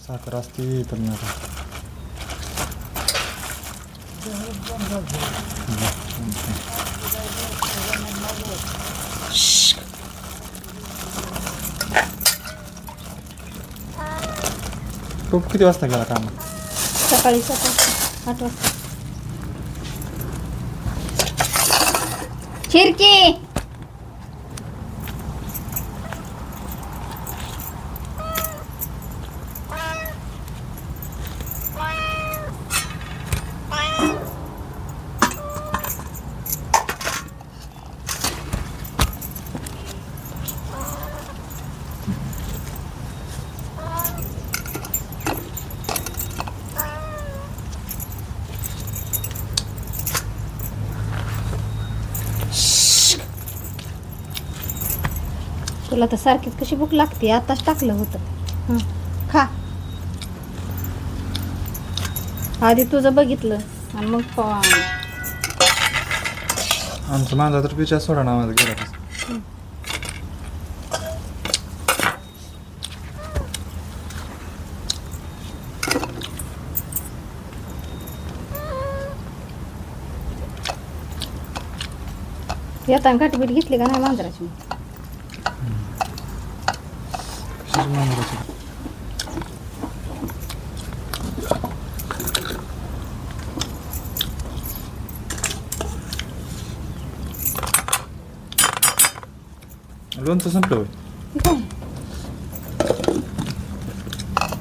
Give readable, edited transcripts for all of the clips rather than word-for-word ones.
साखर असते तर नाही तो किती वाजता गेला काम? सकाळी 7 वाजता 8 वाजता. चिरकी तुला तर सारखीच कशी भूक लागते. आताच टाकलं होतं. खा. आधी तुझं बघितलं आणि मग आमचं माझा तर पिच्या सोडा नावाचा गेला कसं. येताना काठीपीठ घेतली का नाही मांजराची? कशाची मांजराची? लोणचं संपलं होय? काय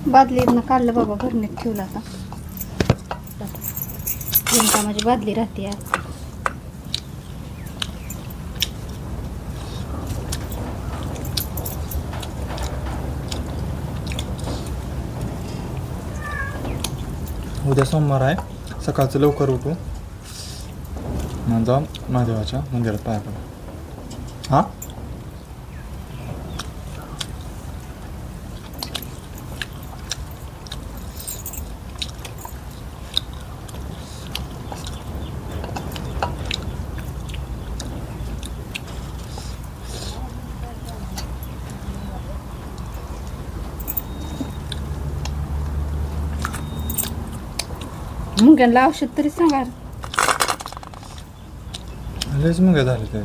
बादलीतनं काढलं बाबा, भरणीत ठेवलं. आता माझी बादली राहते आज. उद्या सोमवार आहे. सकाळचं लवकर उठू आणि जाऊन महादेवाच्या मंदिरात पाया पडू. हां मुंग्यांना औषध तरी सांगा. लयच मग झाले ते.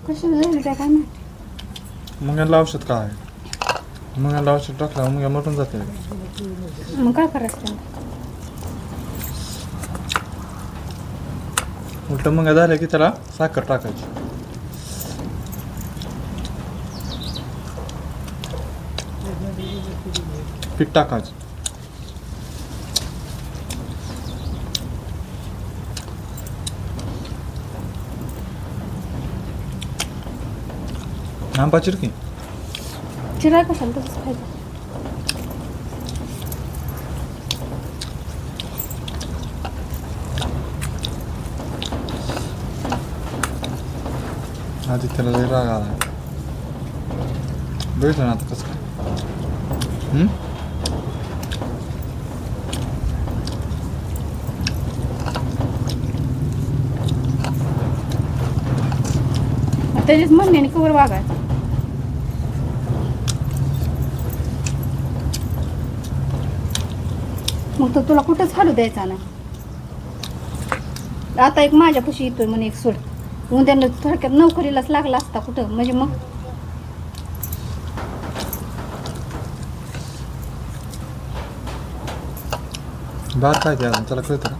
कशाला झालं काय काय माहिती. मुंग्यांना औषध काय आहे? मुंग्यांना औषध टाकल्यावर मुंग्या मरून जाते. मग काय करायचं त्यांना? उलट मुंग्या झाल्या की त्याला साखर टाकायची. पीठ टाकायचं. आंबा चिरकी चिराय कशाला तसंच खायचं. आधी त्याला लय राग आला. बघितलं ना आता कसं काय. त्याच्याच म्हणण्याने कवर वागायचं. मग तर तुला कुठंच हालू द्यायचा नाही. आता एक माझ्यापाशी येतोय म्हणे एक सोड. उद्यानं थोडक्यात नोकरीलाच लागला असता कुठं म्हणजे मग बार काय ते अजून त्याला कळतं का?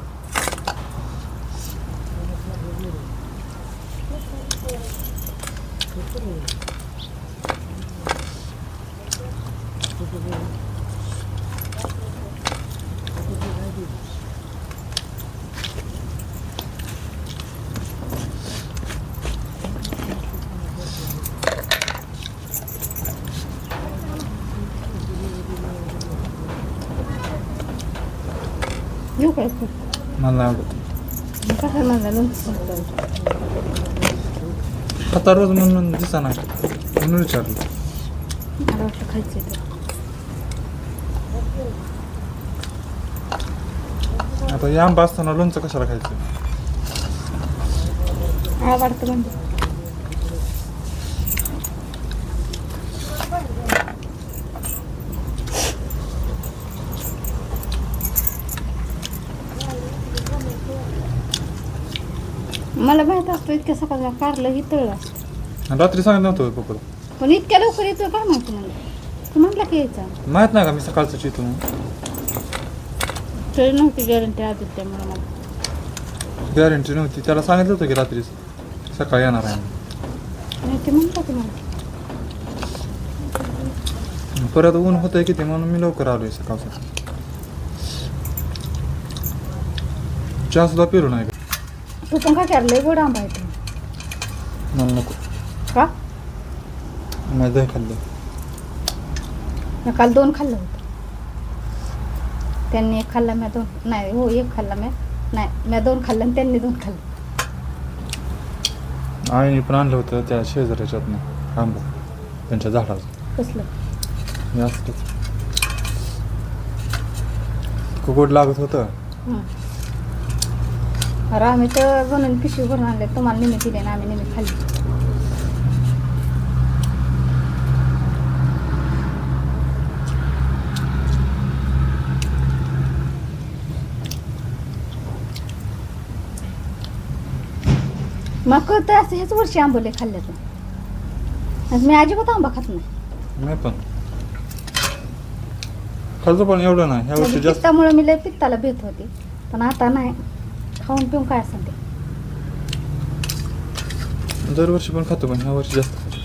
येऊ काय मला नाही आवडत. कसं म्हणलं आता रोज म्हणून दिसा नाही म्हणून विचारलं. मला वाटलं खायचं तर आता या आंबा असताना लोणचं कशाला खायचं? आवडतं म्हणजे मला माहित असतो इतक्या सकाळला कारलं ही तळलं असतं. आणि रात्री सांगितलं नव्हतं पप्पाला. पण इतक्या लवकर येतोय काय माहिती मला. तू म्हटलं की यायचा माहित नाही का मी सकाळचं येतो म्हणून. तरी नव्हती गॅरंटी आधी त्यामुळे मला. गॅरंटी नव्हती. त्याला सांगितलं होतं की रात्री सकाळी येणार आहे म्हणून. नाही ते म्हटलं की मला. परत ऊन होतंय किती म्हणून मी लवकर आलोय सकाळचं. चहा सुद्धा पिलो नाही का. तू पण काय केलं लय गोड आंबा आहे तो. मला नको. का नाही दही खाल्लं. मी काल 2 खाल्लं होतं. त्यांनी 1 खाल्ला मी 2 नाही हो 1 खाल्ला मी नाही मी 2 खाल्लं आणि त्यांनी 2 खाल्लं. आईने पण आणलं होतं त्या शेजाऱ्याच्यातनं आंबा त्यांच्या झाडाचं. कसलं मी असतंच खूप गोड लागत होतं. अरे आम्ही तर बनवून पिशवी भरून आणले तुम्हाला नेहमी दिले ना आम्ही नेहमी खाल्ली. मग कळतं असं ह्याच वर्षी आंबोले खाल्ल्याचं. मी अजिबात आंबा खात नाही. मी पण खालचं पण एवढं नाही ह्या वर्षी जास्त. पित्तामुळे मी लय पित्ताला भेट होती पण आता नाही. खाऊन पिऊन काय असेल ते. दरवर्षी पण खातो पण ह्या वर्षी जास्त खातो.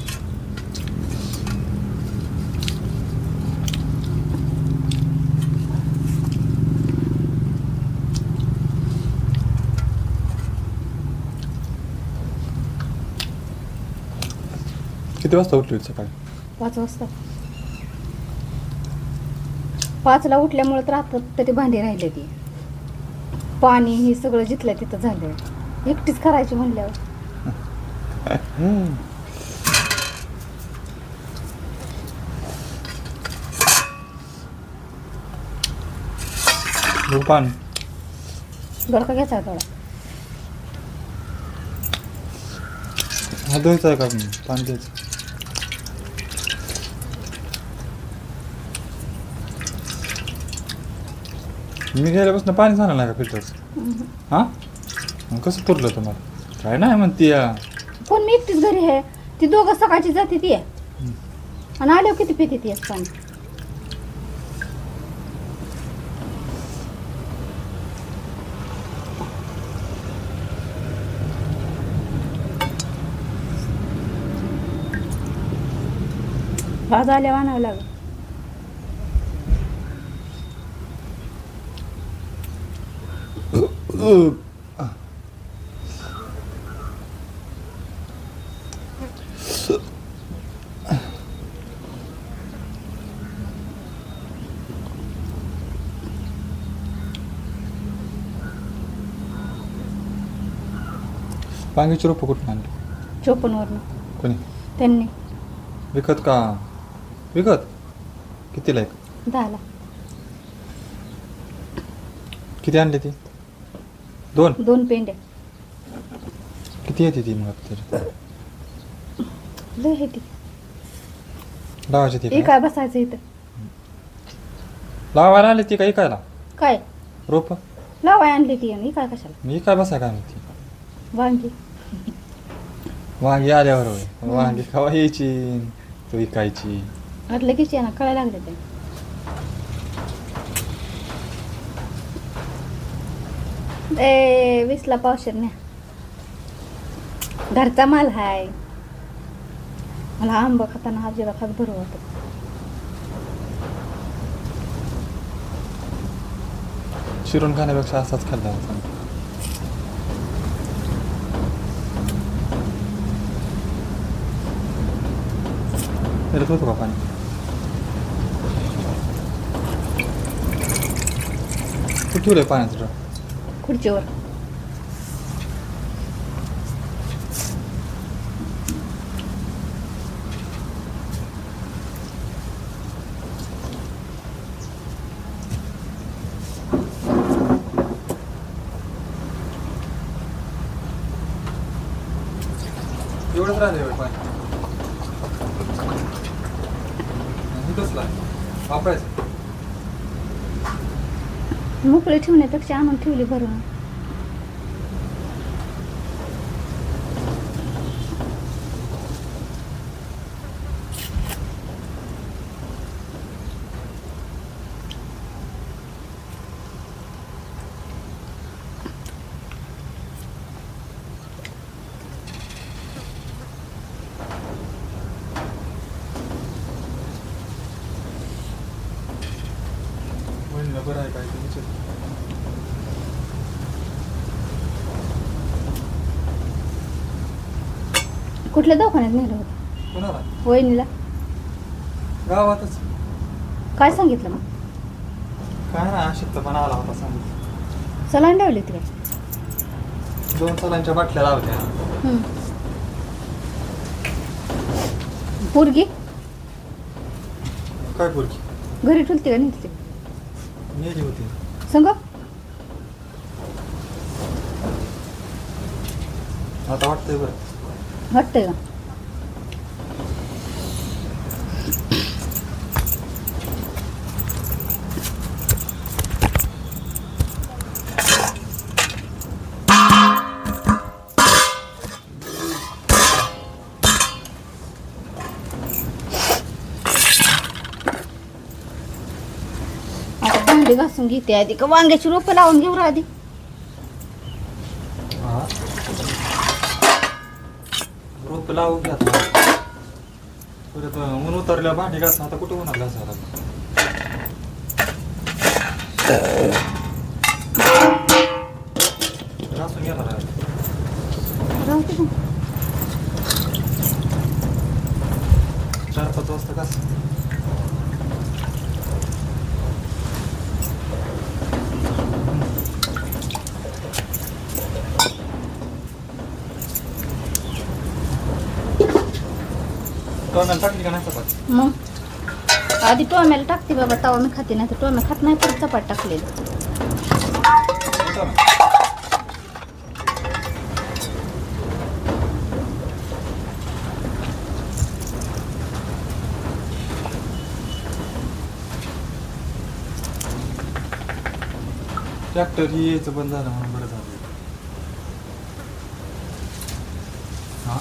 किती वाजता उठली होती सकाळी? 5 वाजता. 5ला उठल्यामुळे तर आता तरी भांडी राहिले ती. पाणी हे सगळं जिथलं तिथं झालं. एकटीच करायची म्हणल्यावर. पाणी गडका घ्यायचा थोडा. हा धुवायचा आहे का पाणी घ्यायचं. मी गेल्यापासून पाणी झालं नाही का फिल्टरचं. हां मग कसं पुरलं तुम्हाला? काय नाही म्हणते या. कोण मी एकटीच घरी आहे. ती दोघं सकाळची जाते ती आणि आल्यावर किती पिते ती पाणी. आज आल्यावर आणावं लागेल. वांग्याची रोपं कुठून आणली? 54वरनं कोणी? त्यांनी. विकत का? विकत कितीला एक? 10ला. किती आणली ती? 2? 2 पेंड्या. किती येते ती मग तरी? लय आहे ती. लावायची ती हे का? काय बसायचं इथं. लावायला आणली ती का इकायला? काय रोप लावाय आणली ती आणि काय कशाला. मी काय बसाय काय म्हणते? वांगी. वांगी आल्यावर होय. वांगी खावा यायची तो इकायची. आता लगेच ना कळायला लागले ते. ए 20ला पावशेर न्या. घरचा माल हाय. मला आंबा खाताना आजीला खात बरं वाटत. शिरून खाण्यापेक्षा असाच खाल्ला होता. फिरत होतो का पाणी? कुठे ठेवलंय पाण्याचं ड्रम? खुर्चीवर. एवढंच राहिले पाणी. कसला वापरायचं? मोकळी ठेवण्यापेक्षा आणून ठेवली भरून. कुठल्या दवाखान्यात नेलं होतं कोणाला? वहिनीला? गावातच. काय सांगितलं मग? काय नाही, अशक्तपणा आला होता सांगितलं. सलाईन लावली होती काय? 2 सलांच्या बाटल्या लावल्या. हम्म. पोरगी काय पोरगी? घरी ठुलती का नेली? नेली होती. सांग. आता वाटतंय बरं. वाटतंय का? आता भांडी घासून घेते आधी का वांग्याची रोपं लावून घेऊ आधी. हा. रोप लावून घ्या आता. परत ऊन उतरल्या भांडी घासून आता कुठे उन्हात घासायला? घासून घेणार आहे. राहू दे मग. 4-5 वाजता घास. टोमॅटो टाकली का नाही चपाती? मग आधी टोमॅटो टाकते बाबा, तवा मी खाते, नाही तर टोमॅटो खात नाही. परत चपाट टाकलेलं. ट्रॅक्टर ही यायचं बंद झालं म्हणून बरं झालं. हा.